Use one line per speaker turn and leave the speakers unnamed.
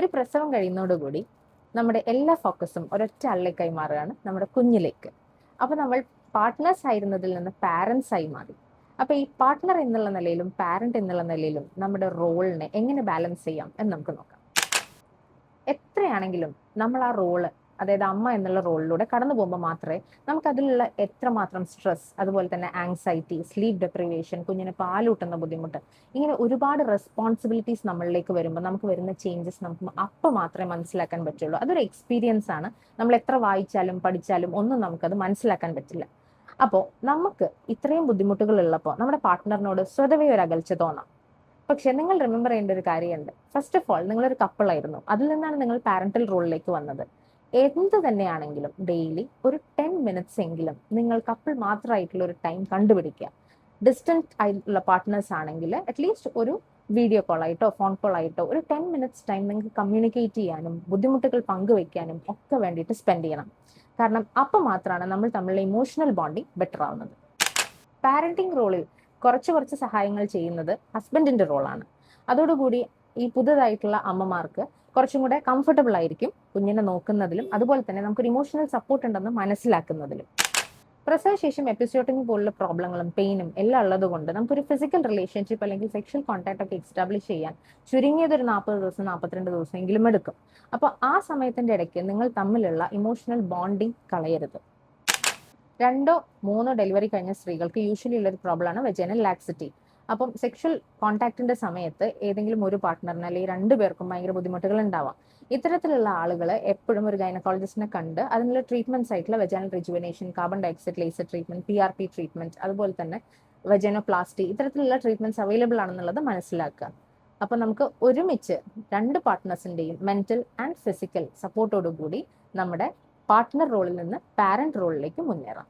ഒരു പ്രസവം കഴിയുന്നതോടുകൂടി നമ്മുടെ എല്ലാ ഫോക്കസും ഒരൊറ്റ ആളിലേക്കായി മാറുകയാണ്, നമ്മുടെ കുഞ്ഞിലേക്ക്. അപ്പൊ നമ്മൾ പാർട്ട്നേഴ്സ് ആയിരുന്നതിൽ നിന്ന് പാരന്റ്സ് ആയി മാറി. അപ്പൊ ഈ പാർട്ട്ണർ എന്നുള്ള നിലയിലും പാരന്റ് എന്നുള്ള നിലയിലും നമ്മുടെ റോളിനെ എങ്ങനെ ബാലൻസ് ചെയ്യാം എന്ന് നമുക്ക് നോക്കാം. എത്രയാണെങ്കിലും നമ്മൾ ആ റോള്, അതായത് അമ്മ എന്നുള്ള റോളിലൂടെ കടന്നു പോകുമ്പോൾ മാത്രമേ നമുക്ക് അതിലുള്ള എത്രമാത്രം സ്ട്രെസ്, അതുപോലെ തന്നെ ആങ്സൈറ്റി, സ്ലീപ്പ് ഡെപ്രിവേഷൻ, കുഞ്ഞിന് പാലൂട്ടുന്ന ബുദ്ധിമുട്ട്, ഇങ്ങനെ ഒരുപാട് റെസ്പോൺസിബിലിറ്റീസ് നമ്മളിലേക്ക് വരുമ്പോൾ നമുക്ക് വരുന്ന ചേഞ്ചസ് നമുക്ക് അപ്പം മാത്രമേ മനസ്സിലാക്കാൻ പറ്റുള്ളൂ. അതൊരു എക്സ്പീരിയൻസ് ആണ്. നമ്മൾ എത്ര വായിച്ചാലും പഠിച്ചാലും ഒന്നും നമുക്കത് മനസ്സിലാക്കാൻ പറ്റില്ല. അപ്പോൾ നമുക്ക് ഇത്രയും ബുദ്ധിമുട്ടുകൾ ഉള്ളപ്പോൾ നമ്മുടെ പാർട്ട്ണറിനോട് സ്വതവേ ഒരു അകൽച്ച തോന്നാം. പക്ഷെ നിങ്ങൾ റിമെമ്പർ ചെയ്യേണ്ട ഒരു കാര്യമുണ്ട്. ഫസ്റ്റ് ഓഫ് ഓൾ, നിങ്ങളൊരു കപ്പിളായിരുന്നു, അതിൽ നിന്നാണ് നിങ്ങൾ പാരന്റൽ റോളിലേക്ക് വന്നത്. എന്ത് തന്നെയാണെങ്കിലും ഡെയിലി ഒരു 10 മിനിറ്റ്സ് എങ്കിലും നിങ്ങൾ കപ്പിൾ മാത്രമായിട്ടുള്ള ഒരു ടൈം കണ്ടുപിടിക്കുക. ഡിസ്റ്റന്റ് ആയിട്ടുള്ള പാർട്ട്നേഴ്സ് ആണെങ്കിൽ അറ്റ്ലീസ്റ്റ് ഒരു വീഡിയോ കോൾ ആയിട്ടോ ഫോൺ കോൾ ആയിട്ടോ ഒരു 10 മിനിറ്റ്സ് ടൈം നിങ്ങൾക്ക് കമ്മ്യൂണിക്കേറ്റ് ചെയ്യാനും ബുദ്ധിമുട്ടുകൾ പങ്കുവെക്കാനും ഒക്കെ വേണ്ടിയിട്ട് സ്പെൻഡ് ചെയ്യണം. കാരണം അപ്പം മാത്രമാണ് നമ്മൾ തമ്മിലുള്ള ഇമോഷണൽ ബോണ്ടിങ് ബെറ്റർ ആവുന്നത്. പാരന്റിങ് റോളിൽ കുറച്ച് സഹായങ്ങൾ ചെയ്യുന്നത് ഹസ്ബൻഡിന്റെ റോളാണ്. അതോടുകൂടി ഈ പുതുതായിട്ടുള്ള അമ്മമാർക്ക് കുറച്ചും കൂടെ കംഫർട്ടബിൾ ആയിരിക്കും കുഞ്ഞിനെ നോക്കുന്നതിലും, അതുപോലെ തന്നെ നമുക്കൊരു ഇമോഷണൽ സപ്പോർട്ട് ഉണ്ടെന്ന് മനസ്സിലാക്കുന്നതിലും. പ്രസവശേഷം എപ്പിസോഡിങ് പോലുള്ള പ്രോബ്ലങ്ങളും പെയിനും എല്ലാം ഉള്ളത് കൊണ്ട് നമുക്കൊരു ഫിസിക്കൽ റിലേഷൻഷിപ്പ് അല്ലെങ്കിൽ സെക്ഷൽ കോൺടാക്ട് ഒക്കെ എസ്റ്റാബ്ലിഷ് ചെയ്യാൻ ചുരുങ്ങിയത് ഒരു 40 ദിവസം 42 ദിവസം എങ്കിലും എടുക്കും. അപ്പോൾ ആ സമയത്തിന്റെ ഇടയ്ക്ക് നിങ്ങൾ തമ്മിലുള്ള ഇമോഷണൽ ബോണ്ടിങ് കളയരുത്. 2 or 3 ഡെലിവറി കഴിഞ്ഞ സ്ത്രീകൾക്ക് യൂഷ്വലി ഉള്ളൊരു പ്രോബ്ലമാണ് വെജൈനൽ ലാക്സിറ്റി. അപ്പം സെക്ഷൽ കോൺടാക്റ്റിന്റെ സമയത്ത് ഏതെങ്കിലും ഒരു പാർട്ട്ണറിന് അല്ലെങ്കിൽ 2 പേർക്കും ഭയങ്കര ബുദ്ധിമുട്ടുകൾ ഉണ്ടാവാം. ഇത്തരത്തിലുള്ള ആളുകൾ എപ്പോഴും ഒരു ഗൈനക്കോളജിസ്റ്റിനെ കണ്ട് അതിനുള്ള ട്രീറ്റ്മെന്റ്സ് ആയിട്ടുള്ള vaginal rejuvenation, carbon dioxide laser treatment, PRP treatment, അതുപോലെ തന്നെ വെജൈനോപ്ലാസ്റ്റി, ഇത്തരത്തിലുള്ള ട്രീറ്റ്മെന്റ്സ് അവൈലബിൾ ആണെന്നുള്ളത് മനസ്സിലാക്കുക. അപ്പൊ നമുക്ക് ഒരുമിച്ച് 2 പാർട്ട്നേഴ്സിന്റെയും മെന്റൽ ആൻഡ് ഫിസിക്കൽ സപ്പോർട്ടോടുകൂടി നമ്മുടെ പാർട്ട്ണർ റോളിൽ നിന്ന് പാരന്റ് റോളിലേക്ക് മുന്നേറാം.